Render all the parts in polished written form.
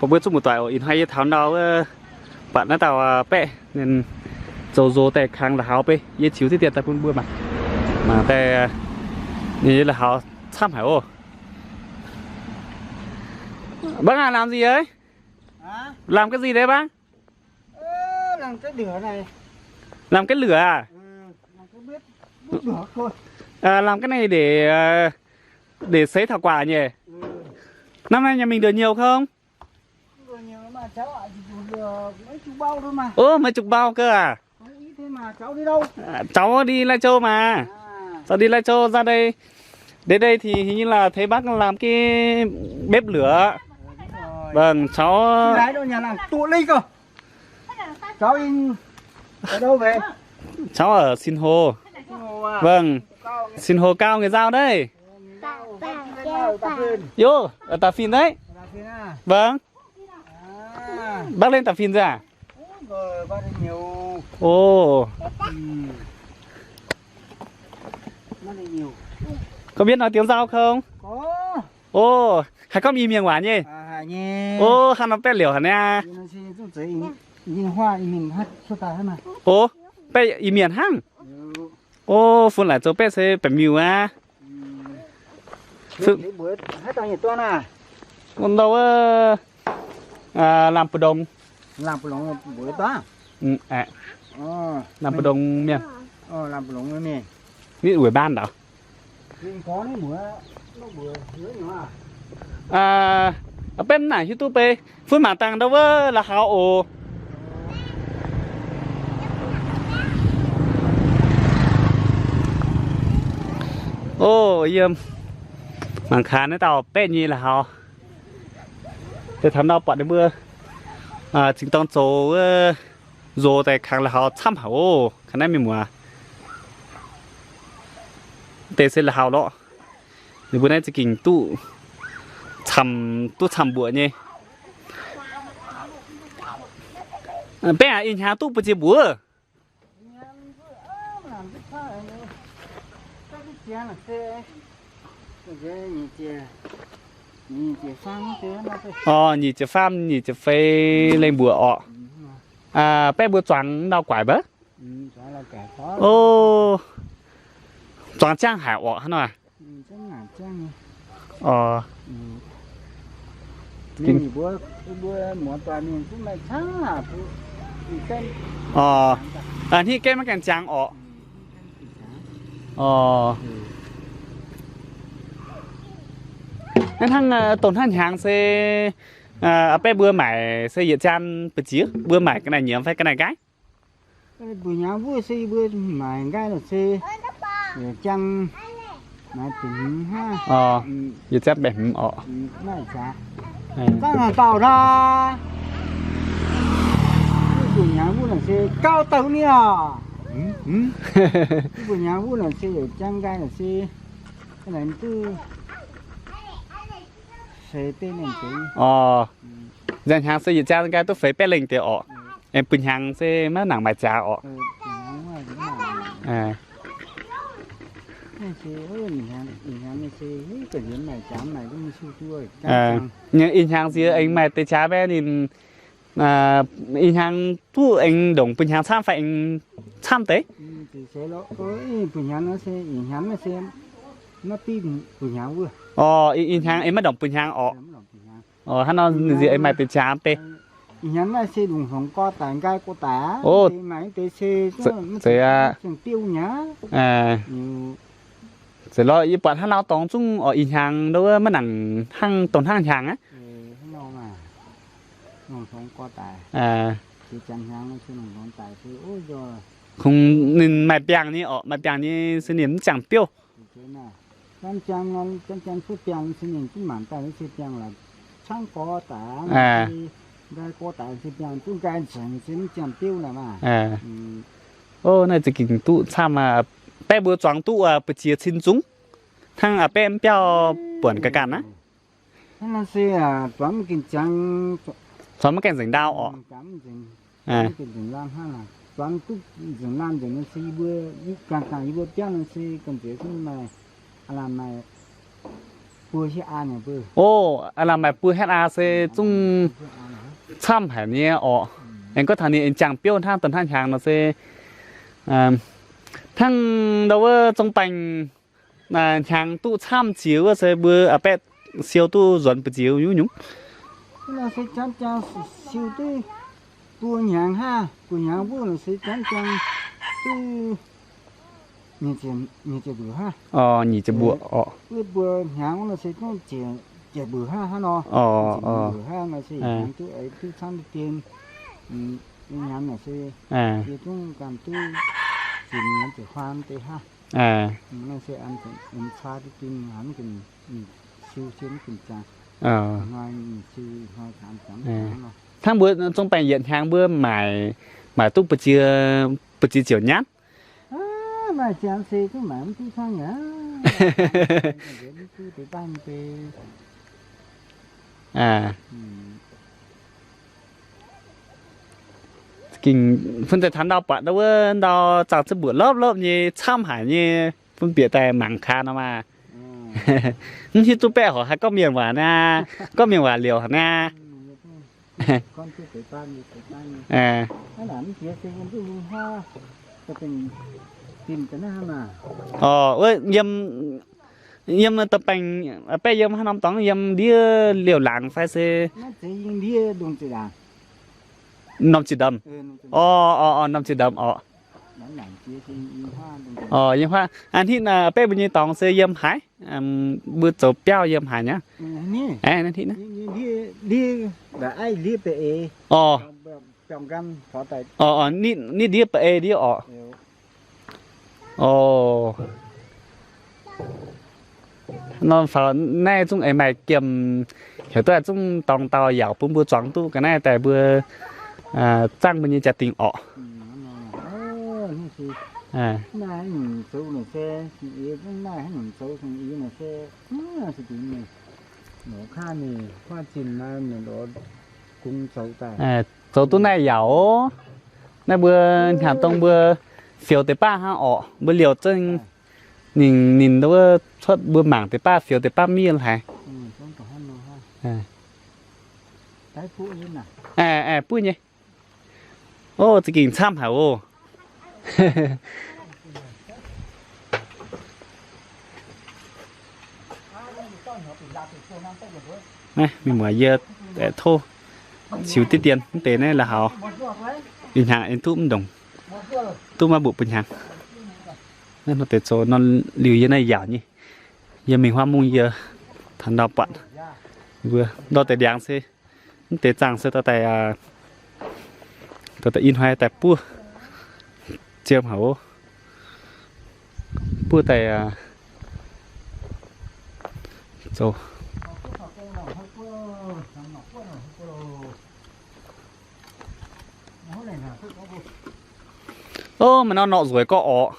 có bữa chút một tuổi ở in hay tháo nào bạn nó tàu bẹ nên dầu tại khang là háo bê dễ chiếu thì tiền ta cũng bữa mà tại như là háo tham hải ô bác à làm gì ấy À? làm cái gì đấy bác Làm cái lửa này. làm cái lửa à Làm cái bếp lửa thôi. làm cái này để sấy thảo quả nhỉ. Năm nay nhà mình được nhiều không? Vừa nhiều mà cháu ạ, chỉ được mấy chục bao thôi mà. Ồ mấy chục bao cơ à? Không ít thế mà cháu đi đâu? Cháu đi Lai Châu mà. À. Cháu đi Lai Châu ra đây. Đến đây thì hình như là thấy bác làm cái bếp lửa. Vâng, cháu... Lái đâu nhà làm tụ ly cơ. Cháu đi ở đâu về? Cháu ở Sinh Hồ. Vâng, Sinh Hồ cao người Dao đây. Yo, ở Tà Phìn đấy. Vâng. Bác lên Tà Phìn rồi à? Bác đi nhiều. Ồ. Bác đi nhiều. Có biết nói tiếng Dao không? Có. Ồ, hay có mì miệng hỏa nhỉ? À nhé. Ồ, hắn nó bé liều hả nè. Nhìn hoa mình hát số tài hết mà. Ồ, bé ý miệng hăng. Ồ, phun lại cho bé sẽ bé mìu à. Sự bữa hết tao nhiệt toan à? Còn đâu làm bờ đồng. Làm bữa lồng bữa toan. Làm bờ đồng miệng. Làm bữa lồng nè. Biết ủy ban đó. Mình có đấy bữa nó bữa dưới nữa à. Ở bên này YouTube phun mảng tàng đâu là hào ồ. Ô yếm mảng khán nó tàu bên như là hào để thằng nào bọn đến mưa chính tông số rồi tại khang là hào tham hảo khán này mình mua để xem là hào đó thì bữa nay chỉ kinh tu chăm bữa nhé bé à in hàng tu bữa chỉ bữa nhị chỉ farm nhị chỉ phê lên bữa ọ bé bữa choáng đau quải bớt ô choáng trang hải ọ hả nào kinh bữa món toàn mình cũng lại sáng là anh thì cái mà càng trang ọ nên thằng tổn thằng hàng xe bé bữa mải xe dệt chan bự chiếc bữa mải cái này nhiều phải cái này cái bữa nhà bữa xe bữa mải cái là xe chăn mà tính ha dệt chan bẻm ọ này chả ta là tạo ra bữa nhà bữa là xe cao tầng nè bữa nhà bữa là xe chăn cái là xe cái này tư xe tên này chứ dàn hàng xe dệt chan cái tôi phải bé lên thì ọ em bình hàng xe má nặng bài trà ọ nhưng in hàng gì anh mày tới trả bé thì in hàng thu anh đồng bình hàng tham phải anh tham tế bình hàng nó sẽ in hàng nó sẽ nó tin bình hàng vừa in hàng em mới đồng bình hàng hắn nó gì anh mày tới trả tế nhắn là xe đúng không có tảng gai có tả máy tê xe trường tiêu nhá sẽ lo ý bọn hắn lao tông chung ở in hàng đâu mà nặng hăng tổn hăng hàng á không có tả thì chẳng hàng nó sẽ không tả thì ôi rồi không nên mày bèng như mày bèng như sẽ niệm chẳng tiêu chẳng phút bèng sẽ niệm cái mảng tay sẽ bèng là chẳng có tả gai có tại thì chẳng tu gai chẳng xin chẳng tiêu là mà này chỉ kinh tu tham mà bé bữa choáng tu bữa chia xin chúng thằng bé em béo buồn cái cản á thằng xe choáng kinh chẳng choáng cái rừng đau cái rừng lam ha là choáng tu rừng lam rừng nó xe bữa càng càng bữa béo nó xe cần chế mà làm này bữa sẽ ăn này bữa โอ้อะไรแบบปื้อเฮ็ดอาเซจุ้ง bữa ăn này ช่ำแผ่นนี้อ๋อเองก็ทางนี้เองจังเปี้ยวท่างตอนท่างช้างเนาะเซทั้งเราว่าจงเป็นช้างตู้ช่ำจิ๋วเซเบื่อเป็ดเซียวตู้หวนปจิ๋วยุ่ง cái là sẽ chán chán siêu tới bữa nhàng ha bữa nhàng bữa là sẽ chán chán tu nhìn chỉ bữa ha อ๋อหนีจะบวกอ๋อ bữa nhàng là sẽ có chỉ bữa ha nó อ๋อ chỉ อ๋อ bữa ha là sẽ nhàng tu ấy tu chán đi tiền nhàng là sẽ อ่า thì chúng cảm tu chỉ nhàng chỉ khoan tới ha อ่า nó sẽ ăn ăn xa đi tiền hắn cần siêu siêu cần chán อ๋อ ngoài siêu ngoài thảm chẳng nó ทั้งเบื่อจงไปเหยียดช้างเบื่อหมายตู้ปจิ๋วเจียวยัด mà chán xe cái mà tu sang nhá tu tới ban về อ่า กิ่งเพิ่นจะทันดาวปะแล้วเว้ยดาวจากจะเบื่อรอบนี่ช่ำหายนี่เพิ่นเปลี่ยนแต่หมังคาเนาะมา นี่ที่ตู้แป้เหรอฮะก็เมียนหวานนะก็เมียนหวานเหลียวหนะ con tu tới ban về อ่า cái làm kia xe con tu haก็เป็นtìm cái nào mà อ๋อเว้ยยำตะแปงแป้ยำให้น้ำตองยำเดียเหลียวหลังไฟเซ nó chỉ những đĩa đồng chỉ là น้ำจีดำ nó อ๋อน้ำจีดำอ๋อ làm kia thì những hoa đồng chỉ อ๋อยังว่าอันที่น่ะเป้บุญยีตองเซยำหายบื้อโจเปี้ยวยำหายเนี่ย nè เอ้นั่นที่นะ những đĩa đĩa là ai đĩa về อ๋อ trong gam phó tại อ๋อนี่เดียเปเอเดียอ๋อ อ๋อนอนฝันแน่จุ้งไอใหม่เกี่ยมเดี๋ยวตัวจุ้งตองตอเหยาปุ่มบัวจ้องตู้กันแน่แต่เบื่อจ้างมันยังจะติงอ๋อ นี่สิ อ่า นายหนึ่งสูงหนึ่งเซ่อีกนายหนึ่งสูงหนึ่งอีหนึ่งเซ่สิทีนี่หนูข้านี่ข้าจินมาเหมือนโดนกุ้งเสาแต่ โจตู้แน่เหยาแน่เบื่อถามตรงเบื่อเสียวแต่ป้าห้าอ๋อเบื่อเหลียวจึงนินตัวชดเบื่อหมางแต่ป้าเสียวแต่ป้ามีอะไร ต้องต่อให้เราฮะ อ่า ได้พูดนี่น่ะ ปุ้ยเนี่ยโอ้จะกินช่ำหาโอ้ไม่มีหมวยเยอะแต่โทษชิวติดเตียนเตะนี่là họ bình hàng em tụm đồng tụm mà bộ bình hàng nên nó tết số nó liều như này giả nhỉ giờ mình hoa mung giờ thành đào bận vừa đo tết giang xe tết giang xe ta tại in hoa tại pua chiêm hảo pua tại rồi ô mà nó nọ rồi có ọ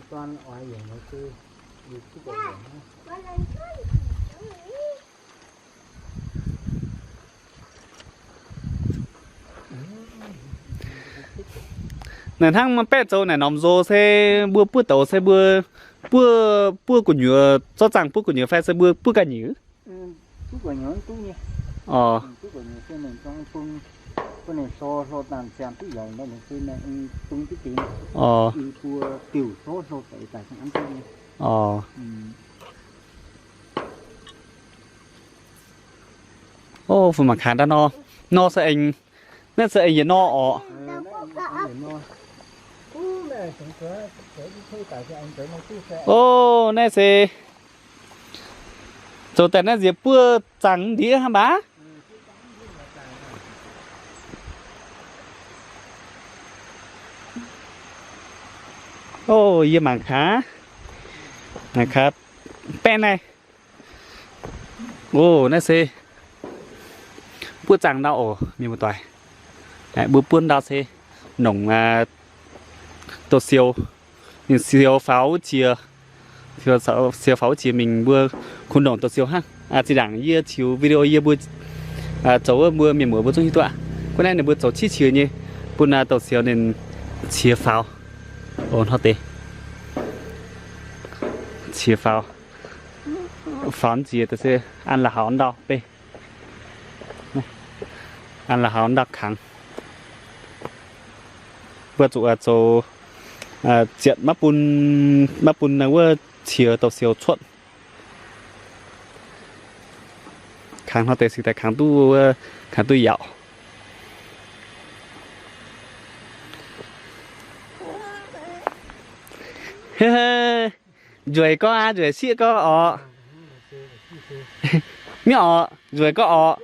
toàn oai vậy nó cứ đi cái bộ này thằng mà pet châu này nằm rô xe bua bua tàu xe bua bua của nhựa cho rằng bua của nhựa phải xe bua cả nhựa chút của nhớ chút nha chút của nhớ cái mình trong phun cái này so tàn xem chút dầu nó là cái này tung cái tiền đi cua tiểu so tại ăn cơm ô phần mặt khán đã no sẽ anh nên sẽ anh gì no ô nè sẽ rồi tại nó gì bữa trắng đĩa hả bá ôยี่หมางขานะครับแป้นไงโอ้น่าสิพูดจังดาวโอ้มีmột toài bữa buôn đào xe nồng tổ siêu nhưng siêu pháo chia siêu pháo chia mình bữa khuôn đồng tổ siêu ha chỉ đảng year chiếu video year bữa cháu bữa miền bữa trong tọa cái này là bữa cháu chi chiều nhỉ buôn tổ siêu nên chia pháo ổn hết đấy chia phao phán gì thì sẽ ăn là hỏng đau bê ăn là hỏng đặc kháng vừa tụ chỗ chuyện mắt bún là vừa chiều tàu siêu chuột kháng họ tệ sự tại kháng tu dạo rồi có rồi xịa có nhỏ rồi có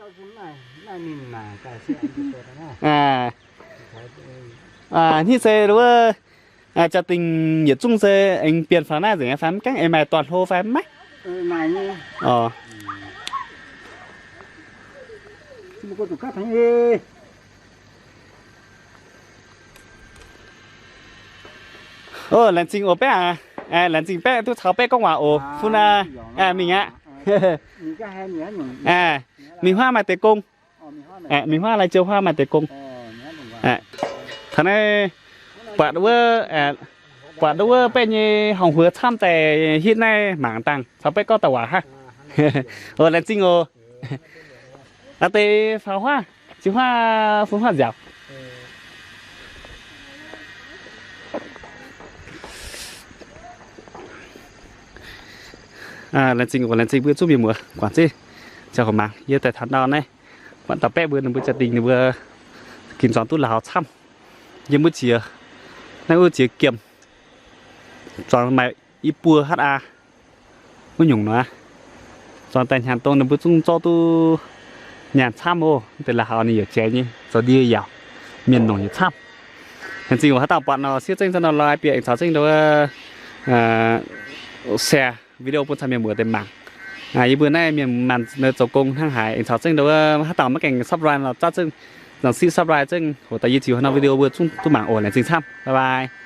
như thế đúng không cho tình nhiệt trung xe anh tiền phá na rồi phán các em mày toàn hô phán mắt này như có tụ cắt thằng ê lần trình ổ bé lần trình bé tôi tháo bé có hòa ổ phun mình ạ mình cái hai nhớ nhung mình hoa mà tề cung mình hoa là chiều hoa mà tề cung thằng này quả đua bên như hồng hứa tham tề hiện nay mảng tăng tháo bé có tàu ha lần trình ổ là tề pháo hoa chỉ hoa phun hoa dạo lần trình bữa chút bị mưa quản gì chào các bạn giờ tại tháng đào này bạn tập bé bữa nó bữa chặt đình bữa kinh doanh tốt là họ chăm giờ bữa chiều nay bữa chiều kiểm chọn mày ít bùa ha bữa nhung nữa chọn tại nhà tôi nó bữa chung cho tôi nhà chăm ôแต่là họ này ở trẻ nhỉ rồi đi vào miền nổi chăm lần trình của họ tạo bạn nó siết chân cho nó lại bị ảnh chân đó xe video pun sampai buat temang. Ibu nai mian man nợ công hàng hải anh cháu chân đâu hát tàu mất cảnh subscribe là chắc chân rằng xin subscribe chân của tại YouTube nó video vừa chung tu mạng ổn là chính xác. Bye bye.